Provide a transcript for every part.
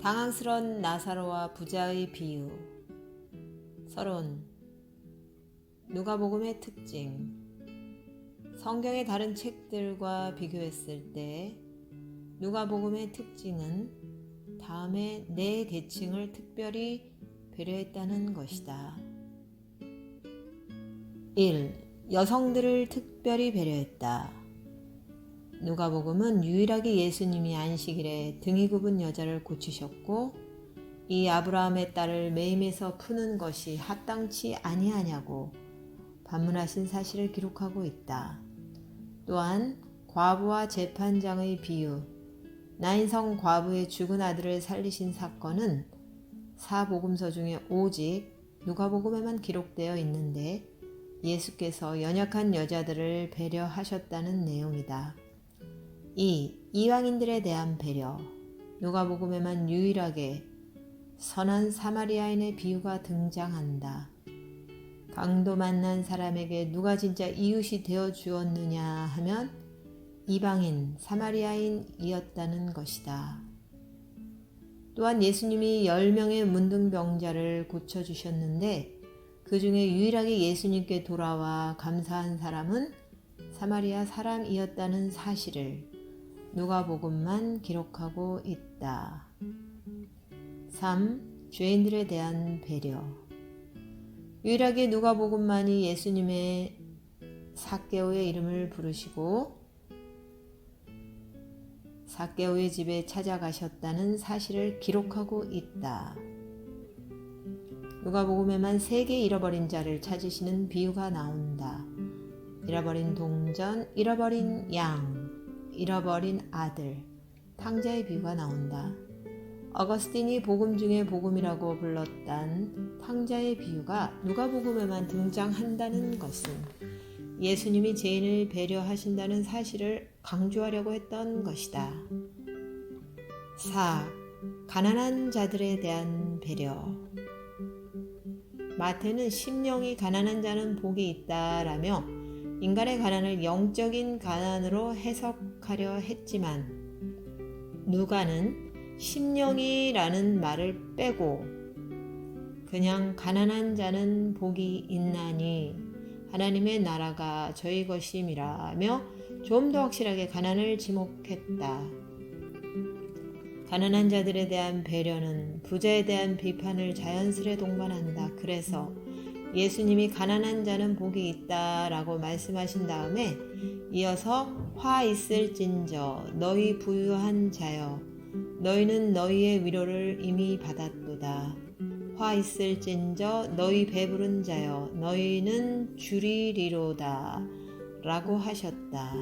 당황스런 나사로와 부자의 비유. 서론. 누가복음의 특징. 성경의 다른 책들과 비교했을 때 누가복음의 특징은 다음의 네 계층을 특별히 배려했다는 것이다. 1. 여성들을 특별히 배려했다. 누가복음은 유일하게 예수님이 안식일에 등이 굽은 여자를 고치셨고 이 아브라함의 딸을 매임에서 푸는 것이 합당치 아니하냐고 반문하신 사실을 기록하고 있다. 또한 과부와 재판장의 비유, 나인성 과부의 죽은 아들을 살리신 사건은 사복음서 중에 오직 누가복음에만 기록되어 있는데 예수께서 연약한 여자들을 배려하셨다는 내용이다. 2. 이방인들에 대한 배려. 누가복음에만 유일하게 선한 사마리아인의 비유가 등장한다. 강도 만난 사람에게 누가 진짜 이웃이 되어 주었느냐 하면 이방인 사마리아인이었다는 것이다. 또한 예수님이 10명의 문둥병자를 고쳐주셨는데 그 중에 유일하게 예수님께 돌아와 감사한 사람은 사마리아 사람이었다는 사실을 누가복음만 기록하고 있다. 3. 죄인들에 대한 배려. 유일하게 누가복음만이 예수님의 삭개오의 이름을 부르시고 삭개오의 집에 찾아가셨다는 사실을 기록하고 있다. 누가복음에만 3개 잃어버린 자를 찾으시는 비유가 나온다. 잃어버린 동전, 잃어버린 양, 잃어버린 아들, 탕자의 비유가 나온다. 어거스틴이 복음 중에 복음이라고 불렀던 탕자의 비유가 누가복음에만 등장한다는 것은 예수님이 죄인을 배려하신다는 사실을 강조하려고 했던 것이다. 4. 가난한 자들에 대한 배려. 마태는 심령이 가난한 자는 복이 있다라며 인간의 가난을 영적인 가난으로 해석하려 했지만 누가는 심령이라는 말을 빼고 그냥 가난한 자는 복이 있나니 하나님의 나라가 저희 것임이라며 좀 더 확실하게 가난을 지목했다. 가난한 자들에 대한 배려는 부자에 대한 비판을 자연스레 동반한다. 그래서 예수님이 가난한 자는 복이 있다라고 말씀하신 다음에 이어서 화 있을진저 너희 부유한 자여 너희는 너희의 위로를 이미 받았도다. 화 있을진저 너희 배부른 자여 너희는 주리리로다 라고 하셨다.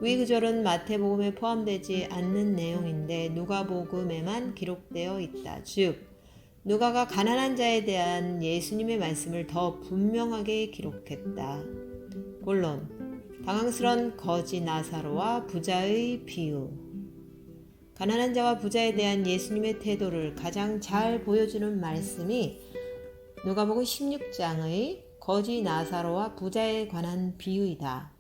위 구절은 마태복음에 포함되지 않는 내용인데 누가복음에만 기록되어 있다. 즉 누가가 가난한 자에 대한 예수님의 말씀을 더 분명하게 기록했다. 본론. 당황스런 거지 나사로와 부자의 비유. 가난한 자와 부자에 대한 예수님의 태도를 가장 잘 보여주는 말씀이 누가복음 16장의 거지 나사로와 부자에 관한 비유이다.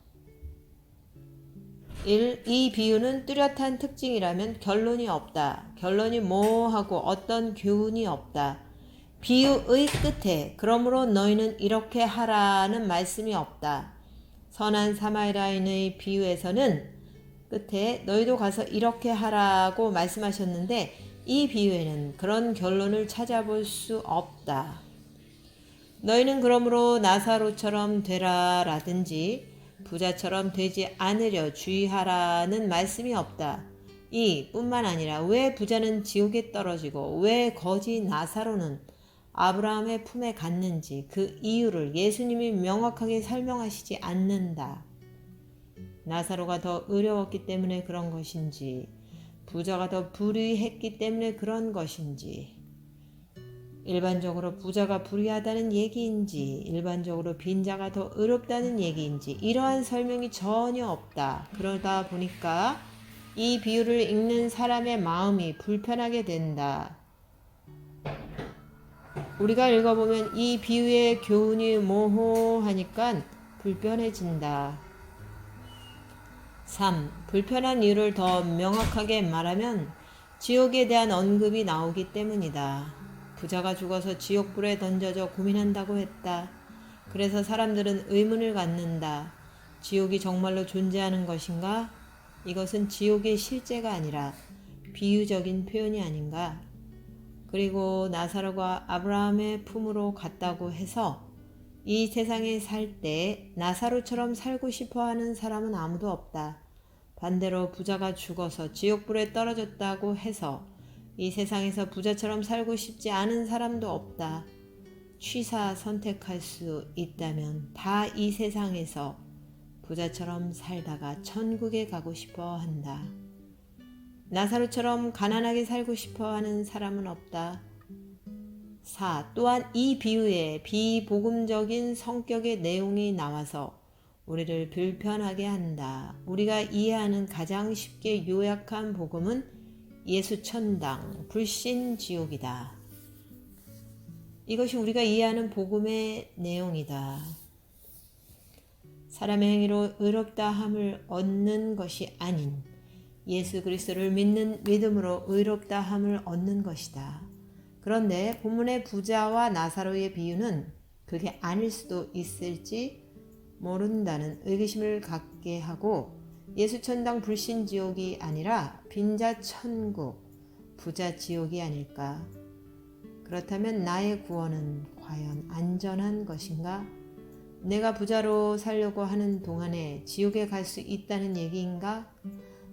1. 이 비유는 뚜렷한 특징이라면 결론이 없다. 결론이 모호하고 어떤 교훈이 없다. 비유의 끝에 그러므로 너희는 이렇게 하라는 말씀이 없다. 선한 사마리아인의 비유에서는 끝에 너희도 가서 이렇게 하라고 말씀하셨는데 이 비유에는 그런 결론을 찾아볼 수 없다. 너희는 그러므로 나사로처럼 되라 라든지 부자처럼 되지 않으려 주의하라는 말씀이 없다. 뿐만 아니라 왜 부자는 지옥에 떨어지고 왜 거지 나사로는 아브라함의 품에 갔는지 그 이유를 예수님이 명확하게 설명하시지 않는다. 나사로가 더 어려웠기 때문에 그런 것인지 부자가 더 불의했기 때문에 그런 것인지 일반적으로 부자가 불의하다는 얘기인지 일반적으로 빈자가 더 어렵다는 얘기인지 이러한 설명이 전혀 없다. 그러다 보니까 이 비유를 읽는 사람의 마음이 불편하게 된다. 우리가 읽어보면 이 비유의 교훈이 모호하니까 불편해진다. 3. 불편한 이유를 더 명확하게 말하면 지옥에 대한 언급이 나오기 때문이다. 부자가 죽어서 지옥불에 던져져 고민한다고 했다. 그래서 사람들은 의문을 갖는다. 지옥이 정말로 존재하는 것인가? 이것은 지옥의 실제가 아니라 비유적인 표현이 아닌가? 그리고 나사로가 아브라함의 품으로 갔다고 해서 이 세상에 살 때 나사로처럼 살고 싶어 하는 사람은 아무도 없다. 반대로 부자가 죽어서 지옥불에 떨어졌다고 해서 이 세상에서 부자처럼 살고 싶지 않은 사람도 없다. 취사 선택할 수 있다면 다 이 세상에서 부자처럼 살다가 천국에 가고 싶어 한다. 나사로처럼 가난하게 살고 싶어 하는 사람은 없다. 4. 또한 이 비유에 비복음적인 성격의 내용이 나와서 우리를 불편하게 한다. 우리가 이해하는 가장 쉽게 요약한 복음은 예수 천당, 불신 지옥이다. 이것이 우리가 이해하는 복음의 내용이다. 사람의 행위로 의롭다함을 얻는 것이 아닌 예수 그리스도를 믿는 믿음으로 의롭다함을 얻는 것이다. 그런데 본문의 부자와 나사로의 비유는 그게 아닐 수도 있을지 모른다는 의구심을 갖게 하고 예수 천당 불신 지옥이 아니라 빈자 천국, 부자 지옥이 아닐까? 그렇다면 나의 구원은 과연 안전한 것인가? 내가 부자로 살려고 하는 동안에 지옥에 갈 수 있다는 얘기인가?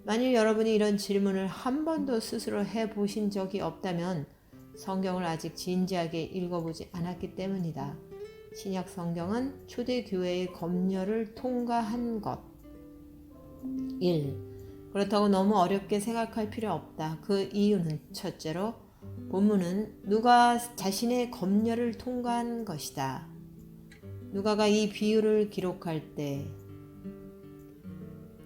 만일 여러분이 이런 질문을 한 번도 스스로 해보신 적이 없다면 성경을 아직 진지하게 읽어보지 않았기 때문이다. 신약 성경은 초대교회의 검열을 통과한 것. 1. 그렇다고 너무 어렵게 생각할 필요 없다. 그 이유는 첫째로 본문은 누가 자신의 검열을 통과한 것이다. 누가가 이 비유를 기록할 때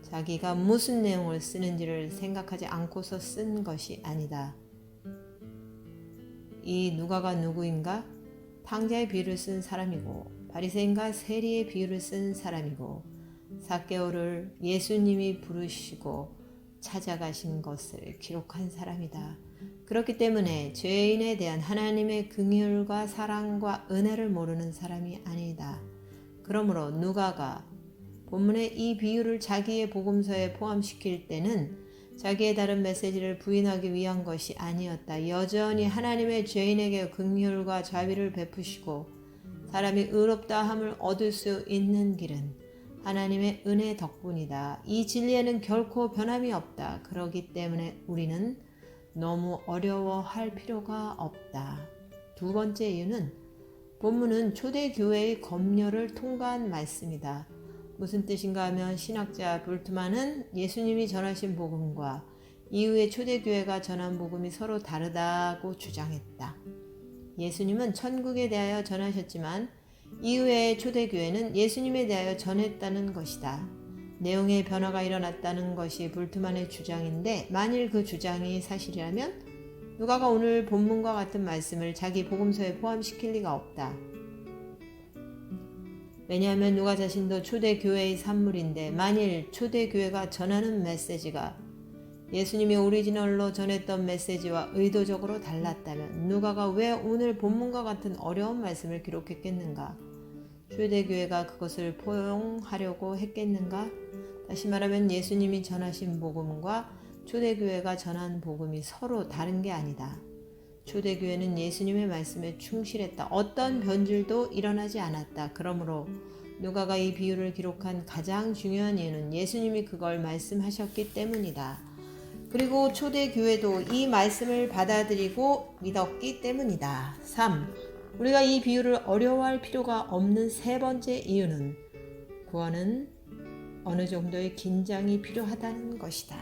자기가 무슨 내용을 쓰는지를 생각하지 않고서 쓴 것이 아니다. 이 누가가 누구인가? 탕자의 비유를 쓴 사람이고 바리새인과 세리의 비유를 쓴 사람이고 삭개오를 예수님이 부르시고 찾아가신 것을 기록한 사람이다. 그렇기 때문에 죄인에 대한 하나님의 긍휼과 사랑과 은혜를 모르는 사람이 아니다. 그러므로 누가가 본문의 이 비유를 자기의 복음서에 포함시킬 때는 자기의 다른 메시지를 부인하기 위한 것이 아니었다. 여전히 하나님의 죄인에게 긍휼과 자비를 베푸시고 사람이 의롭다함을 얻을 수 있는 길은 하나님의 은혜 덕분이다. 이 진리에는 결코 변함이 없다. 그렇기 때문에 우리는 너무 어려워할 필요가 없다. 두 번째 이유는 본문은 초대교회의 검열을 통과한 말씀이다. 무슨 뜻인가 하면 신학자 불트만은 예수님이 전하신 복음과 이후에 초대교회가 전한 복음이 서로 다르다고 주장했다. 예수님은 천국에 대하여 전하셨지만 이후에 초대교회는 예수님에 대하여 전했다는 것이다. 내용의 변화가 일어났다는 것이 불트만의 주장인데 만일 그 주장이 사실이라면 누가가 오늘 본문과 같은 말씀을 자기 복음서에 포함시킬 리가 없다. 왜냐하면 누가 자신도 초대교회의 산물인데 만일 초대교회가 전하는 메시지가 예수님이 오리지널로 전했던 메시지와 의도적으로 달랐다면 누가가 왜 오늘 본문과 같은 어려운 말씀을 기록했겠는가? 초대교회가 그것을 포용하려고 했겠는가? 다시 말하면 예수님이 전하신 복음과 초대교회가 전한 복음이 서로 다른 게 아니다. 초대교회는 예수님의 말씀에 충실했다. 어떤 변질도 일어나지 않았다. 그러므로 누가가 이 비유를 기록한 가장 중요한 이유는 예수님이 그걸 말씀하셨기 때문이다. 그리고 초대교회도 이 말씀을 받아들이고 믿었기 때문이다. 3. 우리가 이 비유를 어려워할 필요가 없는 세 번째 이유는 구원은 어느 정도의 긴장이 필요하다는 것이다.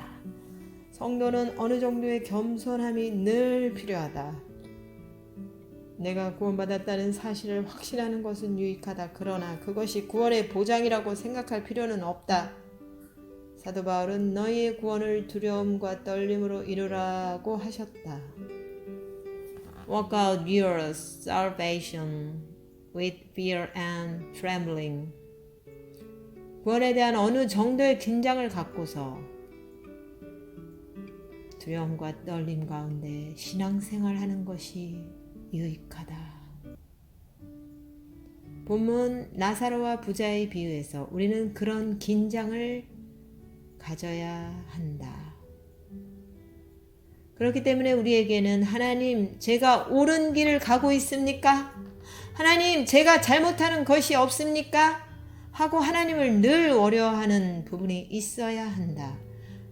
성도는 어느 정도의 겸손함이 늘 필요하다. 내가 구원받았다는 사실을 확신하는 것은 유익하다. 그러나 그것이 구원의 보장이라고 생각할 필요는 없다. 사도 바울은 너희의 구원을 두려움과 떨림으로 이루라고 하셨다. Work out your salvation with fear and trembling. 구원에 대한 어느 정도의 긴장을 갖고서 두려움과 떨림 가운데 신앙생활하는 것이 유익하다. 본문 나사로와 부자의 비유에서 우리는 그런 긴장을 가져야 한다. 그렇기 때문에 우리에게는 하나님, 제가 옳은 길을 가고 있습니까? 하나님, 제가 잘못하는 것이 없습니까? 하고 하나님을 늘 어려워하는 부분이 있어야 한다.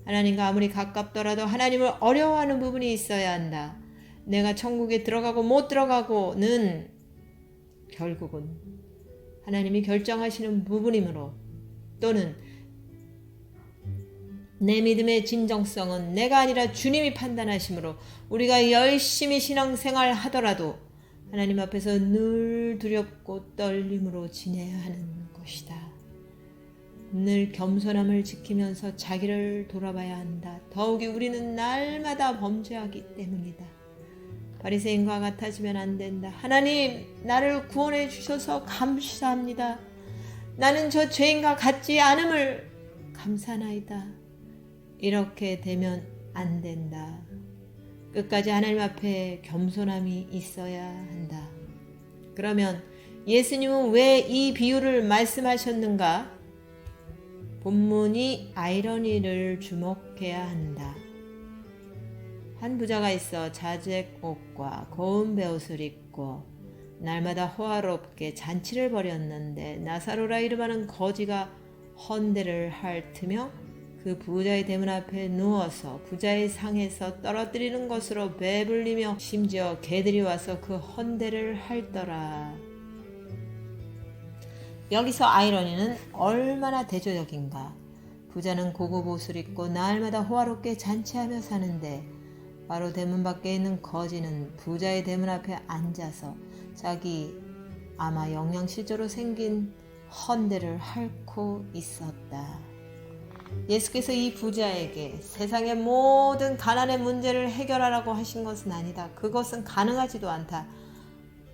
하나님과 아무리 가깝더라도 하나님을 어려워하는 부분이 있어야 한다. 내가 천국에 들어가고 못 들어가고는 결국은 하나님이 결정하시는 부분이므로, 또는 내 믿음의 진정성은 내가 아니라 주님이 판단하시므로 우리가 열심히 신앙생활 하더라도 하나님 앞에서 늘 두렵고 떨림으로 지내야 하는 것이다. 늘 겸손함을 지키면서 자기를 돌아봐야 한다. 더욱이 우리는 날마다 범죄하기 때문이다. 바리새인과 같아지면 안 된다. 하나님, 나를 구원해 주셔서 감사합니다. 나는 저 죄인과 같지 않음을 감사하나이다. 이렇게 되면 안 된다. 끝까지 하나님 앞에 겸손함이 있어야 한다. 그러면 예수님은 왜 이 비유를 말씀하셨는가? 본문이 아이러니를 주목해야 한다. 한 부자가 있어 자색 옷과 고운 베옷을 입고 날마다 호화롭게 잔치를 벌였는데 나사로라 이름하는 거지가 헌대를 핥으며 그 부자의 대문 앞에 누워서 부자의 상에서 떨어뜨리는 것으로 배불리며 심지어 개들이 와서 그 헌대를 핥더라. 여기서 아이러니는 얼마나 대조적인가. 부자는 고급 옷을 입고 날마다 호화롭게 잔치하며 사는데 바로 대문 밖에 있는 거지는 부자의 대문 앞에 앉아서 자기 아마 영양실조로 생긴 헌대를 핥고 있었다. 예수께서 이 부자에게 세상의 모든 가난의 문제를 해결하라고 하신 것은 아니다. 그것은 가능하지도 않다.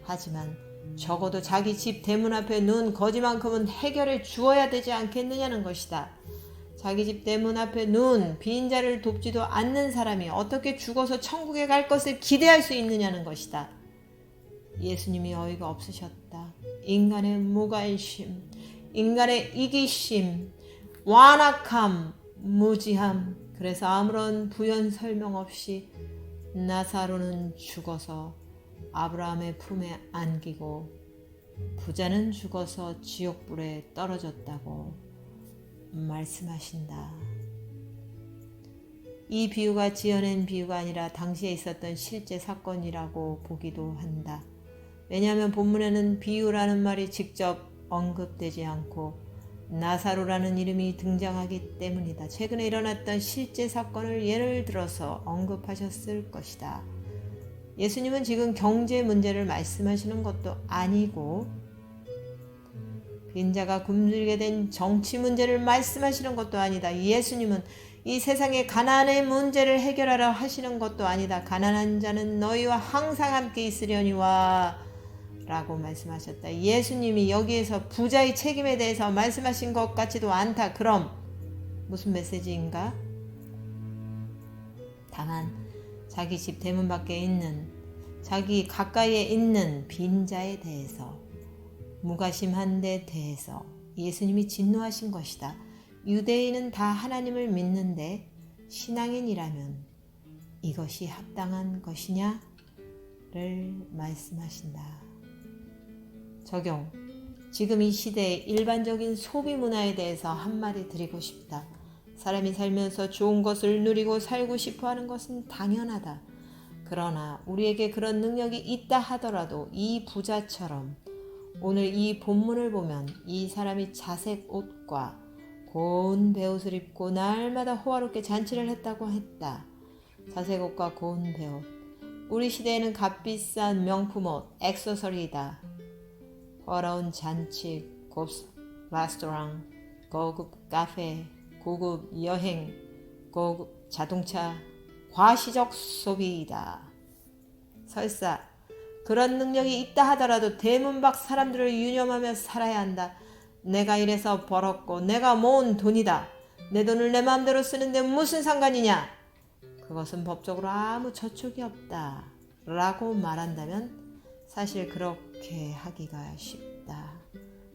하지만 적어도 자기 집 대문 앞에 누운 거지만큼은 해결해 주어야 되지 않겠느냐는 것이다. 자기 집 대문 앞에 누운 빈자를 돕지도 않는 사람이 어떻게 죽어서 천국에 갈 것을 기대할 수 있느냐는 것이다. 예수님이 어이가 없으셨다. 인간의 무관심, 인간의 이기심, 완악함, 무지함. 그래서 아무런 부연 설명 없이 나사로는 죽어서 아브라함의 품에 안기고 부자는 죽어서 지옥불에 떨어졌다고 말씀하신다. 이 비유가 지어낸 비유가 아니라 당시에 있었던 실제 사건이라고 보기도 한다. 왜냐하면 본문에는 비유라는 말이 직접 언급되지 않고 나사로라는 이름이 등장하기 때문이다. 최근에 일어났던 실제 사건을 예를 들어서 언급하셨을 것이다. 예수님은 지금 경제 문제를 말씀하시는 것도 아니고 빈자가 굶주리게 된 정치 문제를 말씀하시는 것도 아니다. 예수님은 이 세상의 가난의 문제를 해결하라 하시는 것도 아니다. 가난한 자는 너희와 항상 함께 있으려니와 라고 말씀하셨다. 예수님이 여기에서 부자의 책임에 대해서 말씀하신 것 같지도 않다. 그럼 무슨 메시지인가? 다만 자기 집 대문 밖에 있는, 자기 가까이에 있는 빈자에 대해서, 무관심한 데 대해서 예수님이 진노하신 것이다. 유대인은 다 하나님을 믿는데 신앙인이라면 이것이 합당한 것이냐를 말씀하신다. 적용. 지금 이 시대의 일반적인 소비 문화에 대해서 한마디 드리고 싶다. 사람이 살면서 좋은 것을 누리고 살고 싶어 하는 것은 당연하다. 그러나 우리에게 그런 능력이 있다 하더라도 이 부자처럼 오늘 이 본문을 보면 이 사람이 자색 옷과 고운 베옷을 입고 날마다 호화롭게 잔치를 했다고 했다. 자색 옷과 고운 베옷. 우리 시대에는 값비싼 명품 옷, 액세서리이다. 호화로운 잔치, 고급 레스토랑, 고급 카페, 고급 여행, 고급 자동차, 과시적 소비이다. 설사 그런 능력이 있다 하더라도 대문 밖 사람들을 유념하며 살아야 한다. 내가 이래서 벌었고 내가 모은 돈이다. 내 돈을 내 마음대로 쓰는데 무슨 상관이냐? 그것은 법적으로 아무 저촉이 없다 라고 말한다면 사실 그렇게 하기가 쉽다.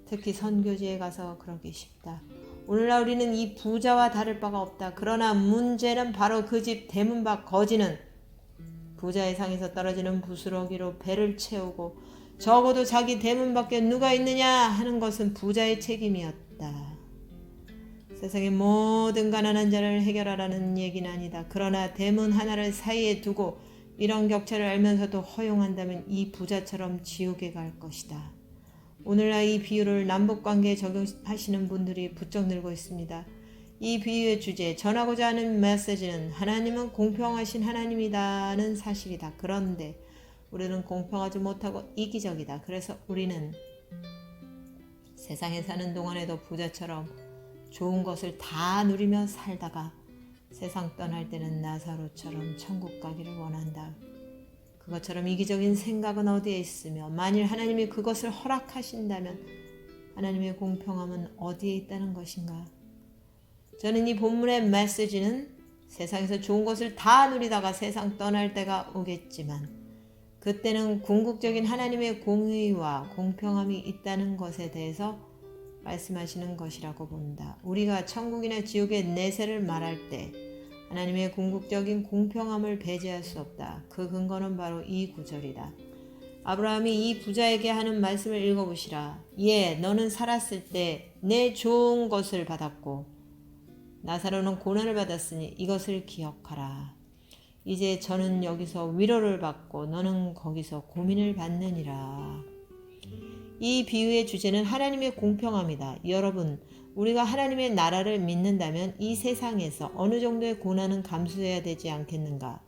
특히 선교지에 가서 그러기 쉽다. 오늘날 우리는 이 부자와 다를 바가 없다. 그러나 문제는 바로 그 집 대문 밖 거지는 부자의 상에서 떨어지는 부스러기로 배를 채우고 적어도 자기 대문 밖에 누가 있느냐 하는 것은 부자의 책임이었다. 세상의 모든 가난한 자를 해결하라는 얘기는 아니다. 그러나 대문 하나를 사이에 두고 이런 격차를 알면서도 허용한다면 이 부자처럼 지옥에 갈 것이다. 오늘날 이 비유를 남북관계에 적용하시는 분들이 부쩍 늘고 있습니다. 이 비유의 주제, 전하고자 하는 메시지는 하나님은 공평하신 하나님이다는 사실이다. 그런데 우리는 공평하지 못하고 이기적이다. 그래서 우리는 세상에 사는 동안에도 부자처럼 좋은 것을 다 누리며 살다가 세상 떠날 때는 나사로처럼 천국 가기를 원한다. 그것처럼 이기적인 생각은 어디에 있으며 만일 하나님이 그것을 허락하신다면 하나님의 공평함은 어디에 있다는 것인가? 저는 이 본문의 메시지는 세상에서 좋은 것을 다 누리다가 세상 떠날 때가 오겠지만 그때는 궁극적인 하나님의 공의와 공평함이 있다는 것에 대해서 말씀하시는 것이라고 본다. 우리가 천국이나 지옥의 내세를 말할 때 하나님의 궁극적인 공평함을 배제할 수 없다. 그 근거는 바로 이 구절이다. 아브라함이 이 부자에게 하는 말씀을 읽어보시라. 예, 너는 살았을 때 내 좋은 것을 받았고 나사로는 고난을 받았으니 이것을 기억하라. 이제 저는 여기서 위로를 받고 너는 거기서 고민을 받느니라. 이 비유의 주제는 하나님의 공평함이다. 여러분, 우리가 하나님의 나라를 믿는다면 이 세상에서 어느 정도의 고난은 감수해야 되지 않겠는가?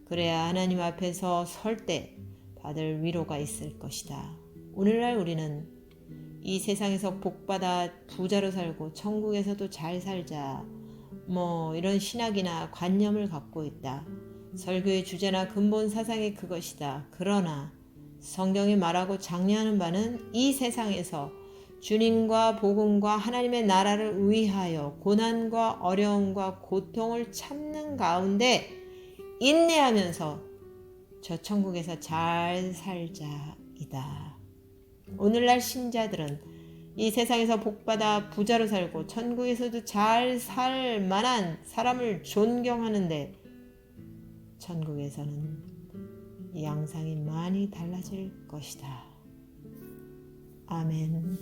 그래야 하나님 앞에서 설 때 받을 위로가 있을 것이다. 오늘날 우리는 이 세상에서 복받아 부자로 살고 천국에서도 잘 살자 이런 신학이나 관념을 갖고 있다. 설교의 주제나 근본 사상이 그것이다. 그러나 성경이 말하고 장려하는 바는 이 세상에서 주님과 복음과 하나님의 나라를 위하여 고난과 어려움과 고통을 참는 가운데 인내하면서 저 천국에서 잘 살자이다. 오늘날 신자들은 이 세상에서 복받아 부자로 살고 천국에서도 잘 살 만한 사람을 존경하는데 천국에서는 양상이 많이 달라질 것이다. 아멘.